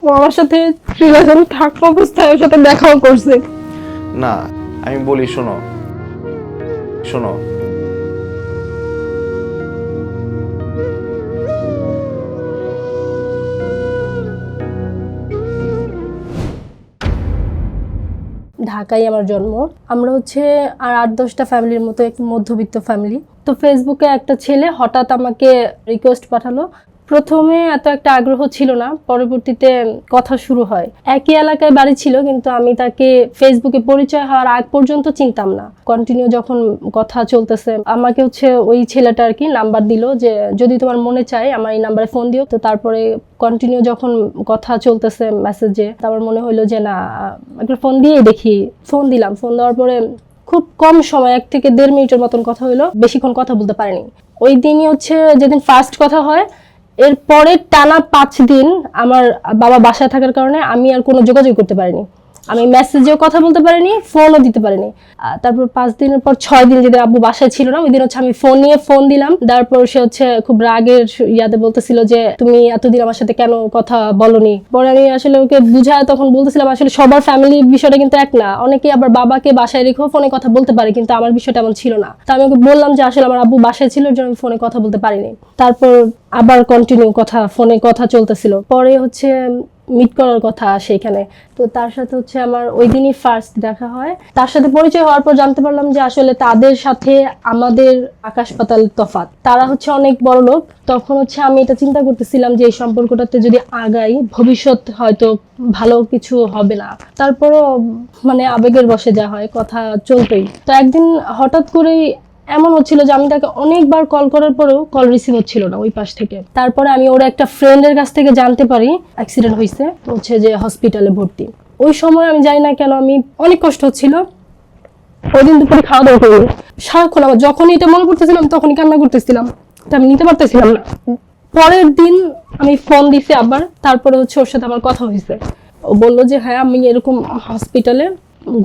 ও আমার সাথে রিলেশন থাকা অবস্থায় ওর সাথে দেখাও করছে। না, আমি বলি শোনো শোনো, ঢাকায় আমার জন্ম। আমরা হচ্ছে আর 8-10টা ফ্যামিলির মতো একটু মধ্যবিত্ত ফ্যামিলি। তো ফেসবুকে একটা ছেলে হঠাৎ আমাকে রিকোয়েস্ট পাঠালো। প্রথমে এত একটা আগ্রহ ছিল না, পরবর্তীতে কথা শুরু হয়। একই এলাকায় বাড়ি ছিল, কিন্তু আমি তাকে ফেসবুকে পরিচয় হওয়ার আগ পর্যন্ত চিনতাম না। কন্টিনিউ যখন কথা চলতেছে, আমাকে হচ্ছে ওই ছেলেটা আর কি নাম্বার দিল যে যদি তোমার মনে চায় আমার এই নাম্বারে ফোন দিও। তো তারপরে কন্টিনিউ যখন কথা চলতেছে মেসেজে, তারপর মনে হলো যে না, একটা ফোন দিয়েই দেখি। ফোন দিলাম। ফোন দেওয়ার পরে খুব কম সময়, 1 থেকে 1.5 মিনিটের মতন কথা হলো, বেশিক্ষণ কথা বলতে পারিনি। ওই দিনই হচ্ছে যেদিন ফার্স্ট কথা হয়, এরপরে টানা 5 দিন আমার বাবা বাসায় থাকার কারণে আমি আর কোনো যোগাযোগ করতে পারিনি। আমি মেসেজেও কথা বলতে পারিনি, ফোনও দিতে পারিনি। তারপর 5 দিনের পর 6 দিন যেদিন আব্বু বাসায় ছিল না, ওই দিন হচ্ছে আমি ফোন দিলাম। তারপর সে হচ্ছে খুব রাগের ইয়াতে বলতেছিল যে তুমি এতদিন আমার সাথে কেন কথা বলনি। পরে আমি আসলে ওকে বুঝায় তখন বলতেছিলাম আসলে সবার ফ্যামিলি বিষয়টা কিন্তু এক না, অনেকেই আবার বাবাকে বাসায় রেখেও ফোনে কথা বলতে পারে, কিন্তু আমার বিষয়টা এমন ছিল না। তো আমি ওকে বললাম যে আসলে আমার আব্বু বাসায় ছিল, এর জন্য আমি ফোনে কথা বলতে পারিনি। তারপর আবার কন্টিনিউ ফোনে কথা চলতেছিল। পরে হচ্ছে মিট করার কথা সেখানে। তো তার সাথে হচ্ছে আমার ওই দিনই ফার্স্ট দেখা হয়। তার সাথে পরিচয় হওয়ার পর জানতে পারলাম যে আসলে তাদের সাথে আমাদের আকাশ পাতাল তফাৎ। তারা হচ্ছে অনেক বড় লোক। তখন হচ্ছে আমি এটা চিন্তা করতেছিলাম যে এই সম্পর্কটাতে যদি আগাই, ভবিষ্যৎ হয়তো ভালো কিছু হবে না। তারপরও মানে আবেগের বশে যা হয়, কথা চলতোই। তো একদিন হঠাৎ করেই এমন হচ্ছিল যে আমি তাকে অনেকবার কল করার পরেও কল রিসিভ হচ্ছিল না ওই পাশ থেকে। তারপরে আমি ওর একটা ফ্রেন্ডের কাছ থেকে জানতে পারি অ্যাক্সিডেন্ট হয়েছে, হচ্ছে যে হসপিটালে ভর্তি। ওই সময় আমি জানি না কেন আমি অনেক কষ্ট হচ্ছিল। ওই দিন দুপুরে খাওয়া দাওয়া করিনি। সারাক্ষণ আমার যখনই এটা মনে পড়তেছিলাম তখনই কান্না করতেছিলাম, এটা আমি নিতে পারতেছিলাম না। পরের দিন আমি ফোন দিছি আবার। তারপরে হচ্ছে ওর সাথে আমার কথা হয়েছে। ও বললো যে হ্যাঁ আমি এরকম হসপিটালে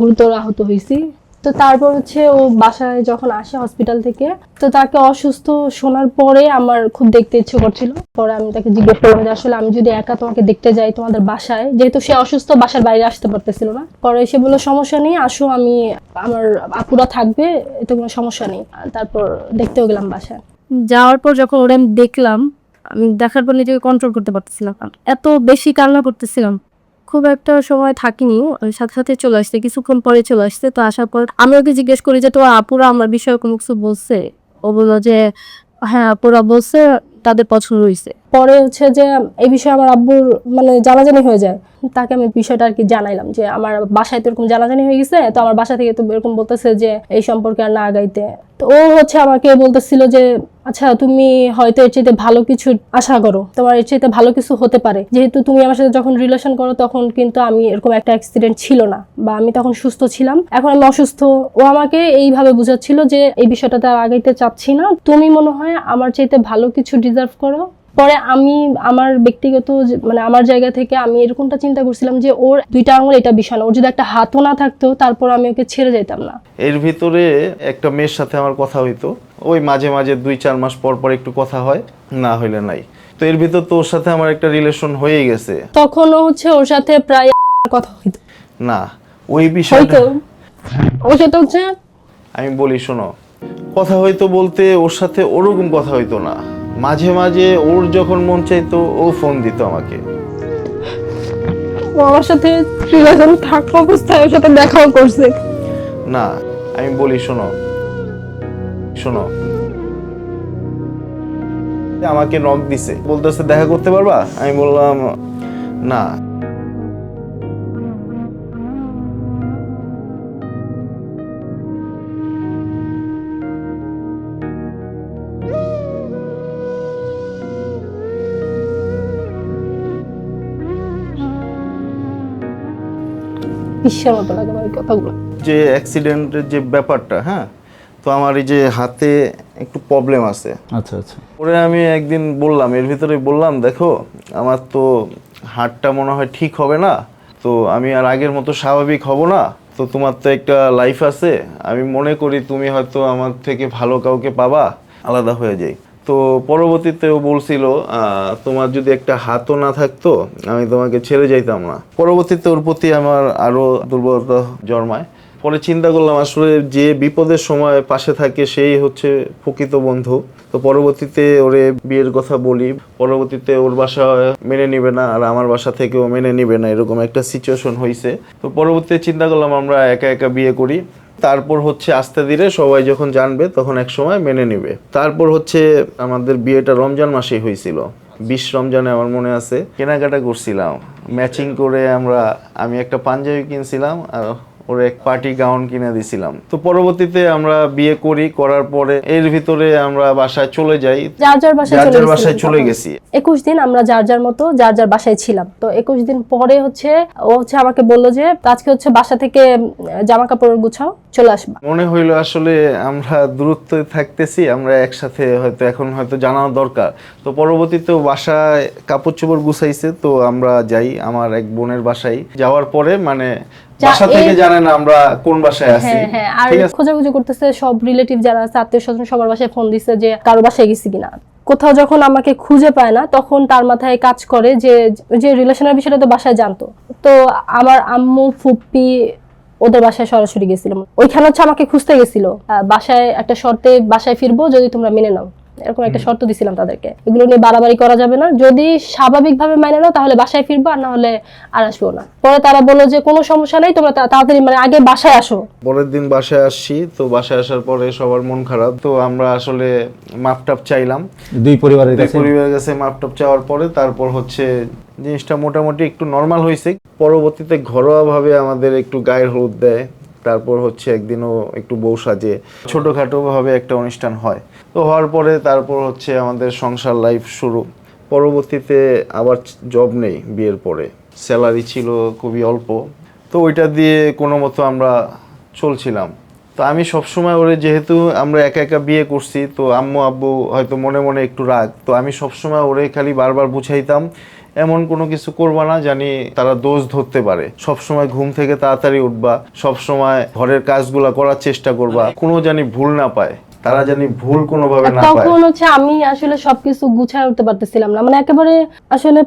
গুরুতর আহত হয়েছি। তো তারপর হচ্ছে ও বাসায় যখন আসে হসপিটাল থেকে, তো তাকে অসুস্থ শোনার পরে আমার খুব দেখতে ইচ্ছে করছিল। পরে আমি তাকে জিজ্ঞেস করলাম যে আসলে আমি যদি একা তোমাকে দেখতে যাই তোমাদের বাসায়, যেহেতু সে অসুস্থ বাসার বাইরে আসতে পারতেছিল না। পরে সে বললো সমস্যা নেই, আসো, আমি আমার আপুরা থাকবে, এতে কোনো সমস্যা নেই। তারপর দেখতেও গেলাম বাসায়। যাওয়ার পর যখন ওরা আমি দেখলাম, আমি দেখার পর নিজেকে কন্ট্রোল করতে পারতেছিলাম না, এত বেশি কান্না করতেছিলাম। খুব একটা সময় থাকিনি, ওই সাথে সাথে চলে আসছে, কিছুক্ষণ পরে চলে আসছে। তো আসার পর আমি ওকে জিজ্ঞেস করি যে তো আপুরা আমার বিষয়ে কোনো কিছু বলছে? ও বললো যে হ্যাঁ আপুরা বলছে, তাদের পছন্দ হয়েছে। পরে হচ্ছে যে এই বিষয়ে আমার আব্বুর মানে জানাজানি হয়ে যায়। তাকে আমি বিষয়টা আর কি জানাইলাম যে আমার বাসায় তো এরকম জানাজানি হয়ে গেছে, তো আমার বাসা থেকে তো এরকম বলতেছে যে এই সম্পর্কে আর না আগাইতে। তো ও হচ্ছে আমাকে বলতেছিল যে আচ্ছা তুমি হয়তো এর চাইতে ভালো কিছু আশা করো, তোমার এর চাইতে ভালো কিছু হতে পারে, যেহেতু তুমি আমার সাথে যখন রিলেশন করো তখন কিন্তু আমি এরকম একটা অ্যাক্সিডেন্ট ছিল না, বা আমি তখন সুস্থ ছিলাম, এখন আমি অসুস্থ। ও আমাকে এইভাবে বুঝাচ্ছিল যে এই বিষয়টাতে আর আগাইতে চাচ্ছি না, তুমি মনে হয় আমার চাইতে ভালো কিছু ডিজার্ভ করো। পরে আমি আমার ব্যক্তিগত মানে আমার জায়গা থেকে আমি এরকমটা চিন্তা করছিলাম যে ওর 2টা আঙুল এটা বিষয় না, ওর যদি একটা হাতও না থাকতো তারপর আমি ওকে ছেড়ে যেতাম না। এর ভিতরে একটা মেয়ের সাথে আমার কথা হইতো, ওই মাঝে মাঝে 2-4 মাস পর পর একটু কথা হয়, না হইলে নাই। তো এর ভিতর তো ওর সাথে আমার একটা রিলেশন হয়েই গেছে। তখনও হচ্ছে ওর সাথে প্রায় কথা হইতো না, ওই বিষয়টা ওর সাথে হচ্ছে আমি বলি শোনো, কথা হইতো বলতে ওর সাথে ওরকম কথা হইতো না, মাঝে মাঝে ওর যখন মন চাইতো ও ফোন দিত আমাকে। ও আমার সাথে রিলেশন থাকা অবস্থায় ওর সাথে দেখাও করছে। না, আমি বলি শোনো শোনো, আমাকে নক দিছে, বলতেছে দেখা করতে পারবা? আমি বললাম না। বিশ্বের মতো লাগে আমার এই কথাগুলো। যে অ্যাক্সিডেন্টের যে ব্যাপারটা, হ্যাঁ, তো আমার এই যে হাতে একটু প্রবলেম আছে। আচ্ছা আচ্ছা। পরে আমি একদিন বললাম, এর ভিতরে বললাম দেখো আমার তো হাতটা মনে হয় ঠিক হবে না, তো আমি আর আগের মতো স্বাভাবিক হব না, তো তোমার তো একটা লাইফ আছে, আমি মনে করি তুমি হয়তো আমার থেকে ভালো কাউকে পাবা, আলাদা হয়ে যাই। তো পরবর্তীতে ও বলছিল তোমার যদি একটা হাতও না থাকতো আমি তোমাকে ছেড়ে যাইতাম না। পরবর্তীতে ওর প্রতি আমার আরো দুর্বলতা জন্মায়। পরে চিন্তা করলাম আসলে যে বিপদের সময় পাশে থাকে সেই হচ্ছে প্রকৃত বন্ধু। তো পরবর্তীতে ওরে বিয়ের কথা বলি, পরবর্তীতে ওর বাসা মেনে নিবে না আর আমার বাসা থেকেও মেনে নিবে না, এরকম একটা সিচুয়েশন হয়েছে। তো পরবর্তীতে চিন্তা করলাম আমরা একা একা বিয়ে করি, তারপর হচ্ছে আস্তে ধীরে সবাই যখন জানবে তখন এক সময় মেনে নিবে। তারপর হচ্ছে আমাদের বিয়েটা রমজান মাসেই হয়েছিল, 20 রমজানে আমার মনে আছে। কেনাকাটা করছিলাম ম্যাচিং করে, আমি একটা পাঞ্জাবি কিনছিলাম আর ওর এক পার্টি গাউন কিনে দিছিলাম। তো পরবর্তীতে আমরা বিয়ে করার পরে এর ভিতরে আমরা বাসায় চলে যাই, যার যার বাসায় চলে গেছি। 21 দিন আমরা যার যার মতো যার যার বাসায় ছিলাম। তো 21 দিন পরে হচ্ছে ও হচ্ছে আমাকে বললো যে আজকে হচ্ছে বাসা থেকে জামা কাপড় গুছাও, চলে আসবা। মনে হইলো আসলে আমরা দূরত্বে থাকতেছি, আমরা একসাথে হয়তো এখন হয়তো জানাও দরকার। তো পরবর্তীতে বাসায় কাপড় চোপড় গুছাইছে, তো আমরা যাই আমার এক বোনের বাসায়। যাওয়ার পরে মানে বাসা থেকে জানে না আমরা কোন বাসায় আছি। হ্যাঁ, আর খোঁজাখুঁজি করতেছে, সব রিলেটিভ যারা আছে আত্মীয় স্বজন সবার বাসায় ফোন দিচ্ছে যে কারো বাসায় গেছি কিনা। কোথাও যখন আমাকে খুঁজে পায় না তখন তার মাথায় কাজ করে যে রিলেশনের বিষয়টা তো বাসায় জানতো। তো আমার আম্মু ফুপ্পি ওদের বাসায় সরাসরি গেছিলাম, ওইখানে হচ্ছে আমাকে খুঁজতে গেছিল। বাসায় একটা শর্তে বাসায় ফিরবো যদি তোমরা মেনে নাও, এরকম একটা শর্ত দিছিলাম তাদেরকে। এগুলো নিয়ে বাড়াবাড়ি করা যাবে না, যদি স্বাভাবিকভাবে মেনে নাও তাহলে বাসায় ফিরবো, আর না হলে আর আসবো না। পরে তারা বললো যে কোনো সমস্যা নেই, তোমরা তাড়াতাড়ি মানে আগে বাসায় আসো। পরের দিন বাসায় আসছি, তো বাসায় আসার পরে সবার মন খারাপ। তো আমরা আসলে মাপটাপ চাইলাম দুই পরিবারের কাছে। মাপটাপ চাওয়ার পরে তারপর হচ্ছে জিনিসটা মোটামুটি একটু নর্মাল হয়েছে। পরবর্তীতে ঘরোয়াভাবে আমাদের একটু গায়ের হলুদ দেয়, তারপর হচ্ছে একদিনও একটু বউ সাজে, ছোটখাটো ভাবে একটা অনুষ্ঠান হয়। তো হওয়ার পরে তারপর হচ্ছে আমাদের সংসার লাইফ শুরু। পরবর্তীতে আবার জব নেই বিয়ের পরে, স্যালারি ছিল খুবই অল্প, তো ওইটা দিয়ে কোনো মতো আমরা চলছিলাম। তো আমি সবসময় ওরে, যেহেতু আমরা একা একা বিয়ে করছি, তো আম্মু আব্বু হয়তো মনে মনে একটু রাগ, তো আমি সবসময় ওরে খালি বারবার বুঝাইতাম এমন কোনো কিছু করবা না জানি তারা দোষ ধরতে পারে, সবসময় ঘুম থেকে তাড়াতাড়ি উঠবা, সবসময় ঘরের কাজগুলা করার চেষ্টা করবা, কোনো জানি ভুল না পায়, তারা জানি ভুল কোনোভাবে না পায়। তখন হচ্ছে আমি আসলে সবকিছু গুছায় উঠতে পারতেছিলাম না, মানে একেবারে আসলে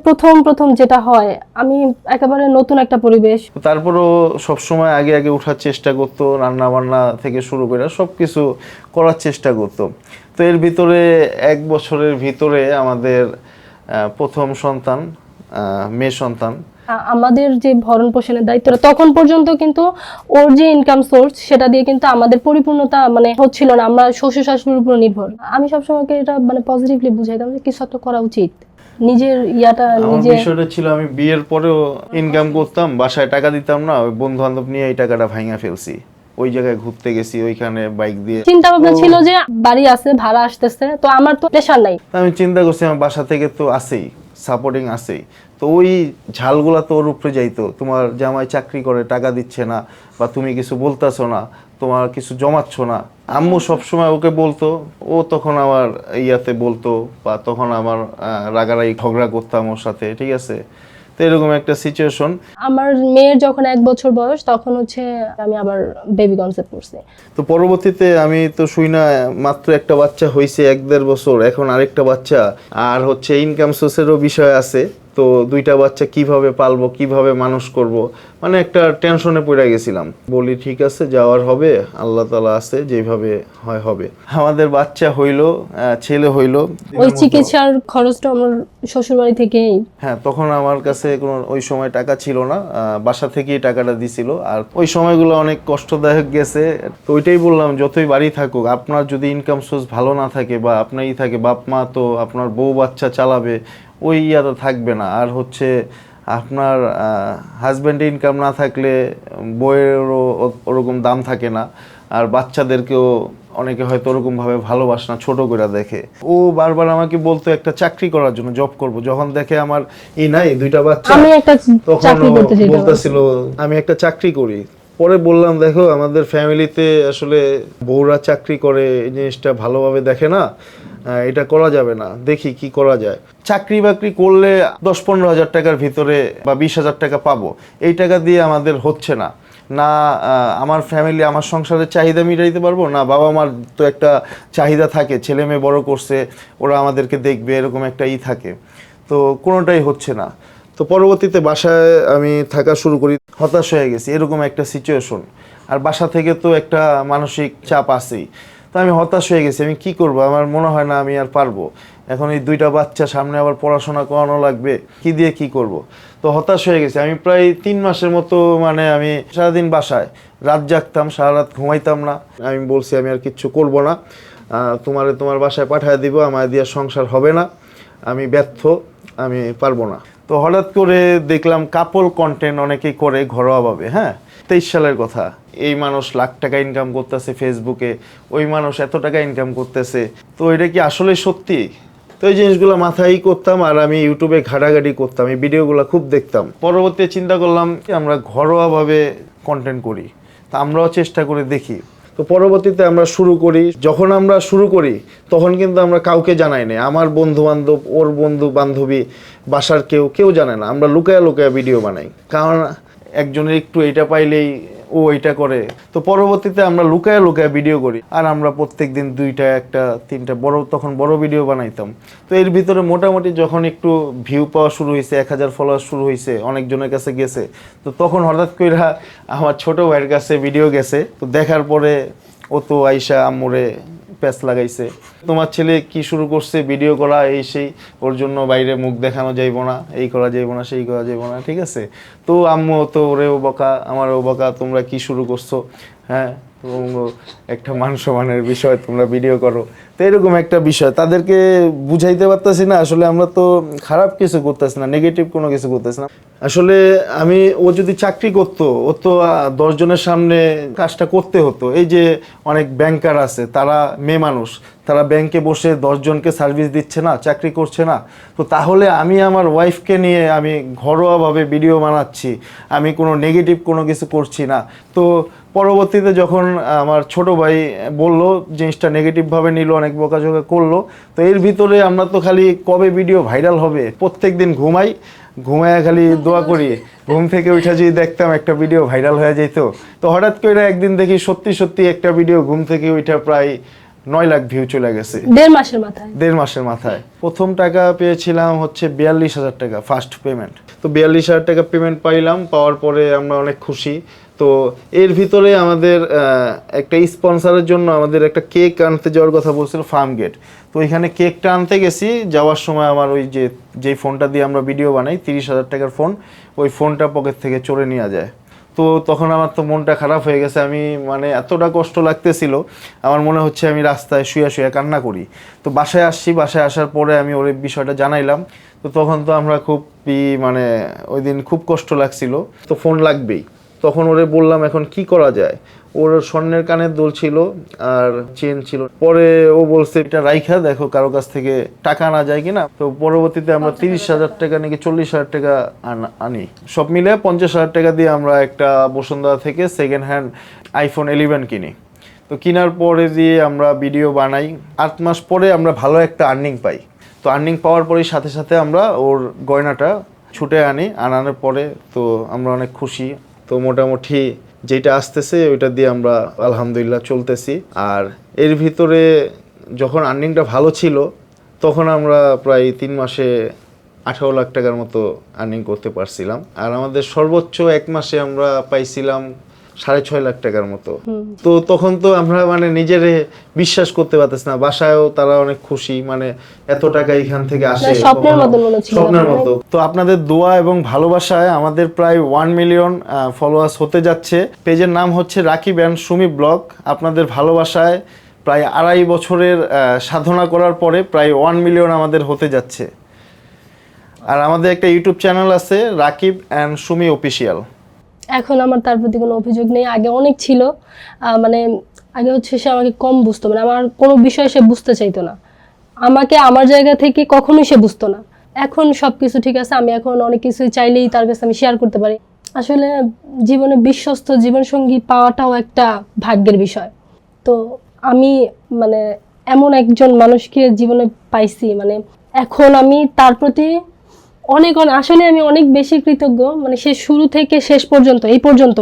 প্রথম যেটা হয়, আমি একেবারে নতুন একটা পরিবেশ। তারপরও সবসময় আগে আগে ওঠার চেষ্টা করতো, রান্না বান্না থেকে শুরু করে সবকিছু করার চেষ্টা করতো। তো এর ভিতরে 1 বছরের ভিতরে আমাদের প্রথম সন্তান, মেয়ে সন্তান। আমাদের যে ভরণ পোষণের দায়িত্বটা তখন পর্যন্ত কিন্তু ওর যে ইনকাম সোর্স সেটা দিয়ে কিন্তু আমাদের পরিপূর্ণতা মানে হচ্ছিল না, আমরা শ্বশুর শাশুড়ির উপর নির্ভর। আমি সবসময় এটা মানে পজিটিভলি বুঝাইতাম যে কিছু একটা করা উচিত, নিজের নিজে। বিষয়টা ছিল আমি বিয়ের পরেও ইনকাম করতাম, বাসায় টাকা দিতাম না, ওই বন্ধু বান্ধব নিয়ে এই টাকাটা ভাঙা ফেলছি, ওই জায়গায় ঘুরতে গেছি, ওইখানে বাইক দিয়ে। চিন্তা ভাবনা ছিল যে বাড়ি আছে, ভাড়া আসতেছে, তো আমার তো প্রেশার নাই। আমি চিন্তা করছি আমার বাসা থেকে তো আছেই, সাপোর্টিং আছেই, তো ওই ঝালগুলা তো ওর উপরে যাইতো, তোমার জামাই চাকরি করে টাকা দিচ্ছে না, বা তুমি কিছু বলতেছো না, তোমার কিছু জমাচ্ছ না। আম্মু সবসময় ওকে বলতো, ও তখন আমার ইয়াতে বলতো, বা তখন আমার রাগারাগি ঝগড়া করতাম ওর সাথে, ঠিক আছে। তো এরকম একটা সিচুয়েশন। আমার মেয়ের যখন 1 বছর বয়স তখন হচ্ছে আমি আবার বেবি কনসেপ্ট করছি। তো পরবর্তীতে আমি তো শুই না মাত্র একটা বাচ্চা হয়েছে 1-1.5 বছর, এখন আরেকটা বাচ্চা, আর হচ্ছে ইনকাম সোর্সেরও বিষয় আছে। তো 2টা বাচ্চা কিভাবে পালবো, কিভাবে মানুষ করব, মানে একটা টেনশনে পড়ে গেছিলাম। বলি ঠিক আছে, যাওয়ার হবে, আল্লাহ তাআলা আছে, যেভাবে হয় হবে। আমাদের বাচ্চা হইলো, ছেলে হইলো। ওই চিকিৎসার খরচটা আমার শ্বশুর বাড়ি থেকেই। হ্যাঁ, তখন আমার কাছে কোনো ওই সময় টাকা ছিল না, বাসা থেকেই টাকাটা দিছিল। আর ওই সময়গুলো অনেক কষ্টদায়ক গেছে। তো ওইটাই বললাম, যতই বাড়ি থাকুক, আপনার যদি ইনকাম সোর্স ভালো না থাকে, বা আপনারই থাকে, বাপ মা তো আপনার বউ বাচ্চা চালাবে, ওই ইয়াটা থাকবে না। আর হচ্ছে আপনার হাজব্যান্ডের ইনকাম না থাকলে বইয়েরও ওরকম দাম থাকে না, আর বাচ্চাদেরকেও অনেকে হয়তো ওরকমভাবে ভালোবাসে না, ছোট করে দেখে। ও বারবার আমাকে বলতো একটা চাকরি করার জন্য, জব করব। যখন দেখে আমার নাই 2টা বাচ্চা, আমি একটা তখন বলতেছিল আমি একটা চাকরি করি। পরে বললাম, দেখো আমাদের ফ্যামিলিতে আসলে বউরা চাকরি করে এই জিনিসটা ভালোভাবে দেখে না, এটা করা যাবে না, দেখি কি করা যায়। চাকরি বাকরি করলে 10-15 হাজার টাকার ভিতরে বা 20,000 টাকা পাবো, এই টাকা দিয়ে আমাদের হচ্ছে না। না আমার ফ্যামিলি আমার সংসারের চাহিদা মিটাইতে পারবো, না বাবা মার তো একটা চাহিদা থাকে, ছেলে মেয়ে বড় করছে, ওরা আমাদেরকে দেখবে, এরকম একটা থাকে। তো কোনোটাই হচ্ছে না। তো পরবর্তীতে বাসায় আমি থাকা শুরু করি, হতাশ হয়ে গেছি, এরকম একটা সিচুয়েশন। আর বাসা থেকে তো একটা মানসিক চাপ আছেই। তো আমি হতাশ হয়ে গেছি, আমি কি করব, আমার মনে হয় না আমি আর পারবো। এখন এই 2টা বাচ্চা সামনে, আবার পড়াশোনা করানো লাগবে, কি দিয়ে কি করব। তো হতাশ হয়ে গেছি। আমি প্রায় 3 মাসের মতো মানে আমি সারাদিন বাসায়, রাত জাগতাম, সারা রাত ঘুমাইতাম না। আমি বলছি আমি আর কিচ্ছু করব না, তোমার বাসায় পাঠিয়ে দিব, আমার দিয়ে সংসার হবে না, আমি ব্যর্থ, আমি পারবো না। তো হঠাৎ করে দেখলাম কাপল কন্টেন্ট অনেকেই করে ঘরোয়াভাবে। হ্যাঁ, 23 সালের কথা। এই মানুষ লাখ টাকা ইনকাম করতেছে ফেসবুকে, ওই মানুষ এত টাকা ইনকাম করতেছে, তো এটা কি আসলে সত্যি? তো এই জিনিসগুলো মাথায় করতাম, আর আমি ইউটিউবে ঘাটাঘাটি করতাম, এই ভিডিওগুলো খুব দেখতাম। পরবর্তীতে চিন্তা করলাম আমরা ঘরোয়াভাবে কন্টেন্ট করি, তা আমরাও চেষ্টা করে দেখি। তো পরবর্তীতে আমরা শুরু করি। যখন আমরা শুরু করি তখন কিন্তু আমরা কাউকে জানাই না, আমার বন্ধু বান্ধব, ওর বন্ধু বান্ধবী, বাসার কেউ জানে না। আমরা লুকায়া লুকায়া ভিডিও বানাই, কারণ একজনের একটু এইটা পাইলেই ও এইটা করে। তো পরবর্তীতে আমরা লুকায়া লুকায়া ভিডিও করি, আর আমরা প্রত্যেক দিন 2টা 1টা 3টা তখন বড় ভিডিও বানাইতাম। তো এর ভিতরে মোটামুটি যখন একটু ভিউ পাওয়া শুরু হয়েছে, 1000 ফলোয়ার শুরু হয়েছে, অনেকজনের কাছে গেছে, তো তখন হঠাৎ করে আমার ছোট ভাইয়ের কাছে ভিডিও গেছে। তো দেখার পরে ও তো আইসা আম্মুরে প্যাচ লাগাইছে, তোমার ছেলে কি শুরু করছে ভিডিও করা, এই সেই, ওর জন্য বাইরে মুখ দেখানো যাইব না, এই করা যাইব না, সেই করা যাইব না, ঠিক আছে। তো আম্মু তো ওরেও বকা, আমারও বকা, তোমরা কি শুরু করছো, হ্যাঁ একটা মান সম্মানের বিষয়, তোমরা ভিডিও করো। তো এরকম একটা বিষয় তাদেরকে বুঝাইতে পারতেছি না, আসলে আমরা তো খারাপ কিছু করতেছি না, নেগেটিভ কোনো কিছু করতেছি না। আসলে ও যদি চাকরি করতো, ও তো 10 জনের সামনে কাজটা করতে হতো। এই যে অনেক ব্যাংকার আছে, তারা মেয়ে মানুষ, তারা ব্যাংকে বসে 10 জনকে সার্ভিস দিচ্ছে না, চাকরি করছে না। তো তাহলে আমি আমার ওয়াইফকে নিয়ে আমি ঘরোয়াভাবে ভিডিও বানাচ্ছি, আমি কোনো নেগেটিভ কোনো কিছু করছি না। তো পরবর্তীতে যখন আমার ছোট ভাই বলল, জিনিসটা নেগেটিভভাবে নিল, অনেক বকাঝকা করলো। তো এর ভিতরে আমরা তো খালি কবে ভিডিও ভাইরাল হবে, প্রত্যেক দিন ঘুমায় খালি দোয়া করি, ঘুম থেকে উঠে যদি দেখতাম একটা ভিডিও ভাইরাল হয়ে যেত। তো হঠাৎ করে একদিন দেখি সত্যি একটা ভিডিও ঘুম থেকে উঠে প্রায় 9 লাখ ভিউ চলে গেছে 1.5 মাসের মাথায়। প্রথম টাকা পেয়েছিলাম হচ্ছে 42,000 টাকা ফার্স্ট পেমেন্ট। তো 42,000 টাকা পেমেন্ট পাইলাম, পাওয়ার পরে আমরা অনেক খুশি। তো এর ভিতরে আমাদের একটা স্পন্সরের জন্য আমাদের একটা কেক আনতে যাওয়ার কথা বলছিল ফার্মগেট। তো ওইখানে কেকটা আনতে গেছি, যাওয়ার সময় আমার ওই যেই ফোনটা দিয়ে আমরা ভিডিও বানাই, 30,000 টাকার ফোন, ওই ফোনটা পকেট থেকে চোরে নিয়ে যায়। তো তখন আমার তো মনটা খারাপ হয়ে গেছে, আমি মানে এতটা কষ্ট লাগতেছিল, আমার মনে হচ্ছে আমি রাস্তায় শুয়ে কান্না করি। তো বাসায় আসছি, বাসায় আসার পরে আমি ওর বিষয়টা জানাইলাম। তো তখন তো আমরা মানে ওই দিন খুব কষ্ট লাগছিল। তো ফোন লাগবেই, তখন ওরে বললাম এখন কি করা যায়। ওর স্বর্ণের কানের দুল ছিল আর চেন ছিল, পরে ও বলছে এটা রাইখা দেখো কারো কাছ থেকে টাকা না যায় কিনা। তো পরবর্তীতে আমরা 30,000 টাকা নাকি 40,000 টাকা আনি, সব মিলে 50,000 টাকা দিয়ে আমরা একটা বসুন্ধরা থেকে সেকেন্ড হ্যান্ড iPhone 11 কিনি। তো কেনার পরে দিয়ে আমরা ভিডিও বানাই, 8 মাস পরে আমরা ভালো একটা আর্নিং পাই। তো আর্নিং পাওয়ার পরে সাথে সাথে আমরা ওর গয়নাটা ছুটে আনার পরে তো আমরা অনেক খুশি। তো মোটামুটি যেটা আসতেছে ওইটা দিয়ে আমরা আলহামদুলিল্লাহ চলতেছি। আর এর ভিতরে যখন আর্নিংটা ভালো ছিল তখন আমরা প্রায় 3 মাসে 18 লাখ টাকার মতো আর্নিং করতে পারছিলাম। আর আমাদের সর্বোচ্চ 1 মাসে আমরা পাইছিলাম 6.5 লাখ টাকার মতো। তো তখন তো আমরা মানে নিজেরে বিশ্বাস করতে পারতেছি না, বাসায়ও তারা অনেক খুশি, মানে এত টাকা এখান থেকে আসে, স্বপ্নের মতো। তো আপনাদের দোয়া এবং ভালোবাসায় আমাদের প্রায় 1 মিলিয়ন ফলোয়ার্স হতে যাচ্ছে। পেজের নাম হচ্ছে রাকিব অ্যান্ড সুমি ব্লগ। আপনাদের ভালোবাসায় প্রায় 2.5 বছরের সাধনা করার পরে প্রায় 1 মিলিয়ন আমাদের হতে যাচ্ছে। আর আমাদের একটা ইউটিউব চ্যানেল আছে রাকিব অ্যান্ড সুমি অফিসিয়াল। এখন আমার তার প্রতি কোনো অভিযোগ নেই, আগে অনেক ছিল। মানে আগে হচ্ছে সে আমাকে কম বুঝতো, মানে আমার কোনো বিষয় সে বুঝতে চাইতো না, আমাকে আমার জায়গা থেকে কখনোই সে বুঝতো না। এখন সবকিছু ঠিক আছে, আমি এখন অনেক কিছু চাইলেই তার কাছে আমি শেয়ার করতে পারি। আসলে জীবনে বিশ্বস্ত জীবনসঙ্গী পাওয়াটাও একটা ভাগ্যের বিষয়। তো আমি মানে এমন একজন মানুষকে জীবনে পাইছি, মানে এখন আমি তার প্রতি অনেক অনেক আসলে আমি অনেক বেশি কৃতজ্ঞ, মানে সে শুরু থেকে শেষ পর্যন্ত এই পর্যন্ত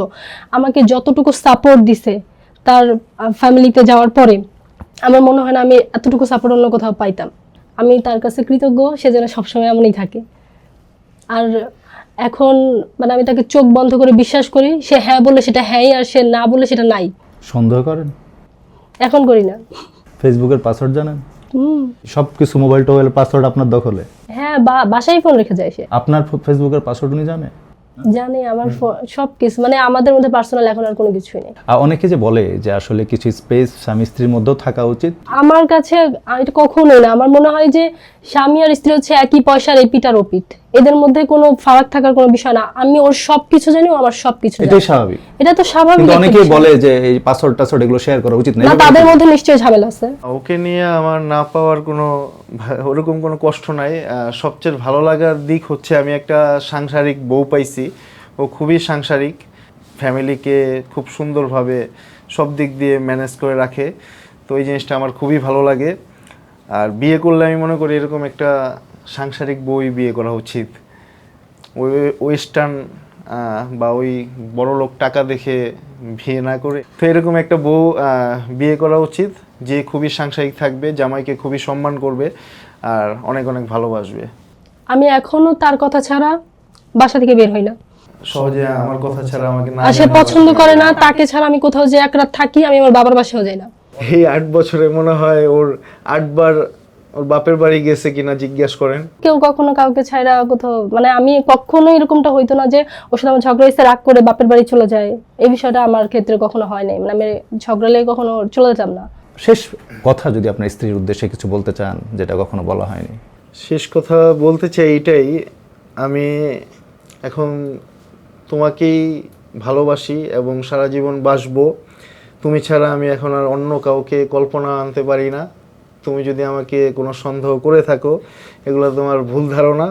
আমাকে যতটুকু সাপোর্ট দিছে তার ফ্যামিলিতে যাওয়ার পরে, আমার মনে হয় না আমি এতটুকু সাপোর্ট অন্য কোথাও পাইতাম। আমি তার কাছে কৃতজ্ঞ, সে যেন সবসময় এমনই থাকে। আর এখন মানে আমি তাকে চোখ বন্ধ করে বিশ্বাস করি, সে হ্যাঁ বললে সেটা হ্যাঁই, আর সে না বললে সেটা নাই। সন্দেহ করেন? এখন করি না। ফেসবুকের পাসওয়ার্ড জানেন? সবকিছু মোবাইল টোবাইল পাসওয়ার্ড আপনার দখলে? হ্যাঁ, বাসায় ফোন রেখে যায় সে। আপনার ফেসবুকের পাসওয়ার্ড উনি জানে? জানি, আমার সবকিছু, মানে আমাদের মধ্যে পার্সোনাল এখন আর কোনো কিছুই নেই। আর অনেকে যে বলে যে আসলে কিছু স্পেস স্বামী স্ত্রীর মধ্যেও থাকা উচিত, আমার কাছে এটা কখনোই না। আমার মনে হয় যে স্বামী আর স্ত্রী হচ্ছে একই পয়সার এপিট আর ওপিট, এদের মধ্যে কোনো ফারাক থাকার কোনো বিষয় না। আমি ওর সবকিছু জানি, ও আমার সবকিছু জানে। এটাই স্বাভাবিক। এটা তো স্বাভাবিক। কিন্তু অনেকেই বলে যে এই পাসওয়ার্ড টাসওয়ার্ড এগুলো শেয়ার করা উচিত না, না, তাদের মধ্যে নিশ্চয়ই ঝামেলা আছে। ওকে নিয়ে আমার না পাওয়ার কোনো ওরকম কোনো কষ্ট নাই। সবচেয়ে ভালো লাগার দিক হচ্ছে আমি একটা সাংসারিক বউ পাইছি। ও খুবই সাংসারিক, ফ্যামিলিকে খুব সুন্দরভাবে সব দিক দিয়ে ম্যানেজ করে রাখে। তো এই জিনিসটা আমার খুবই ভালো লাগে। আর বিয়ে করলে আমি মনে করি এরকম একটা সাংসারিক বউই বিয়ে করা উচিত। ওই ওয়েস্টার্ন বা ওই বড় লোক টাকা দেখে বিয়ে না করে, তো এরকম একটা বউ বিয়ে করা উচিত, যে খুবই সাংসারিক থাকবে, জামাইকে খুবই সম্মান করবে আর অনেক অনেক ভালোবাসবে। আমি এখনো তার কথা ছাড়া বাসা থেকে বের হই না। সহজে আমার কথা ছাড়া আমাকে না আর সে পছন্দ করে না, তাকে ছাড়া আমি কোথাও যে এক রাত থাকি, আমি আমার বাবার বাসায়ও যাই না। এই 8 বছরে মনে হয় ওর 8 বার ওর বাপের বাড়ি গেছে কিনা জিজ্ঞেস করেন। কেউ কখনো কাউকে ছাড়া কোথাও, মানে আমি কখনো এরকমটা হইতো না যে ওর সাথে আমার ঝগড়া হয়েছে রাগ করে বাপের বাড়ি চলে যায়। এই বিষয়টা আমার ক্ষেত্রে কখনো হয় নাই, মানে আমি ঝগড়া লেগে কখনো চলে যেতাম না। শেষ কথা যদি আপনার স্ত্রীর উদ্দেশ্যে কিছু বলতে চান যেটা কখনো বলা হয়নি? শেষ কথা বলতে চাই এটাই, আমি এখন তোমাকেই ভালোবাসি এবং সারা জীবন বাসবো। তুমি ছাড়া আমি এখন আর অন্য কাউকে কল্পনা আনতে পারি না। তুমি যদি আমাকে কোনো সন্দেহ করে থাকো, এগুলো তোমার ভুল ধারণা।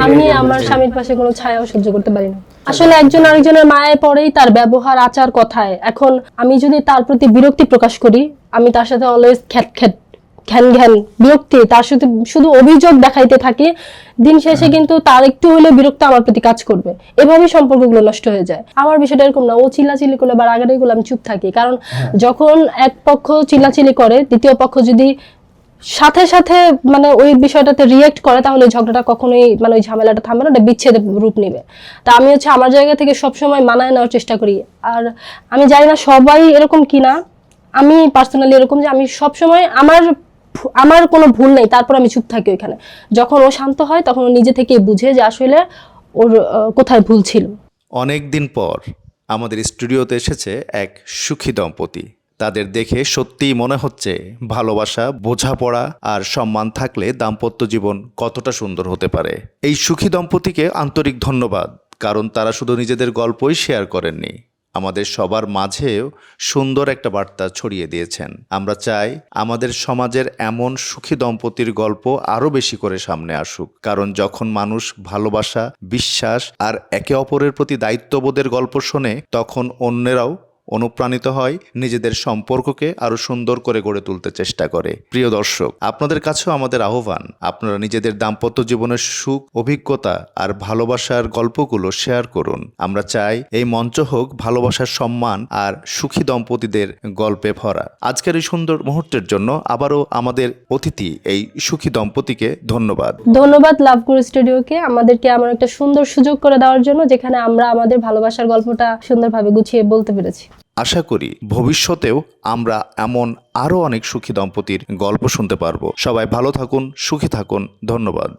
আমি আমার স্বামীর পাশে কোনো ছায়াও সহ্য করতে পারি না। আসলে একজন আরেকজনের মায়ায় পড়েই তার ব্যবহার আচার কথায়। এখন আমি যদি তার প্রতি বিরক্তি প্রকাশ করি, আমি তার সাথে অলওয়েজ ঘ্যান বিরক্তি, তার সাথে শুধু অভিযোগ দেখাইতে থাকি, দিন শেষে কিন্তু তার একটু হলে বিরক্ত আমার প্রতি কাজ করবে। এভাবেই সম্পর্কগুলো নষ্ট হয়ে যায়। আমার বিষয়টা এরকম না, ও চিল্লাচিল্লি করলে বা রাগারাগি করলে আমি চুপ থাকি। কারণ যখন এক পক্ষ চিল্লাচিল্লি করে, দ্বিতীয় পক্ষ যদি সাথে সাথে মানে ওই বিষয়টাতে রিয়েক্ট করে, তাহলে ঝগড়াটা কখনোই, মানে ওই ঝামেলাটা থামবে না, বিচ্ছেদের রূপ নেবে। তা আমি হচ্ছে আমার জায়গা থেকে সবসময় মানায় নেওয়ার চেষ্টা করি। আর আমি জানি না সবাই এরকম কিনা, আমি পার্সোনালি এরকম যে আমি সবসময় আমার কোনো ভুল নেই, তারপর আমি চুপ থাকি ওইখানে। যখন ও শান্ত হয় তখন ও নিজে থেকেই বুঝে যে আসলে ওর কোথায় ভুল ছিল। অনেক দিন পর আমাদের স্টুডিওতে এসেছে এক সুখী দম্পতি। তাদের দেখে সত্যিই মনে হচ্ছে ভালোবাসা, বোঝাপড়া আর সম্মান থাকলে দাম্পত্য জীবন কতটা সুন্দর হতে পারে। এই সুখী দম্পতিকে আন্তরিক ধন্যবাদ, কারণ তারা শুধু নিজেদের গল্পই শেয়ার করেননি, আমাদের সবার মাঝেও সুন্দর একটা বার্তা ছড়িয়ে দিয়েছেন। আমরা চাই আমাদের সমাজের এমন সুখী দম্পতির গল্প আরও বেশি করে সামনে আসুক, কারণ যখন মানুষ ভালোবাসা, বিশ্বাস আর একে অপরের প্রতি দায়িত্ববোধের গল্প শোনে, তখন অন্যেরাও অনুপ্রাণিত হয়, নিজেদের সম্পর্ককে আরো সুন্দর করে গড়ে তুলতে চেষ্টা করে। প্রিয় দর্শক, আপনাদের কাছেও আমাদের আহ্বান, আপনারা নিজেদের দাম্পত্য জীবনের সুখ, অভিজ্ঞতা আর ভালোবাসার গল্পগুলো শেয়ার করুন। আমরা চাই এই মঞ্চ হোক ভালোবাসার, সম্মান আর সুখী দম্পতিদের গল্পে ভরা। আজকের এই সুন্দর মুহূর্তের জন্য আবারও আমাদের অতিথি এই সুখী দম্পতিকে ধন্যবাদ লাভগুরু স্টুডিওকে আমাদেরকে এমন একটা সুন্দর সুযোগ করে দেওয়ার জন্য, যেখানে আমরা আমাদের ভালোবাসার গল্পটা সুন্দরভাবে গুছিয়ে বলতে পেরেছি। আশা করি ভবিষ্যতেও আমরা এমন আরও অনেক সুখী দম্পতির গল্প শুনতে পারবো। সবাই ভালো থাকুন, সুখী থাকুন। ধন্যবাদ।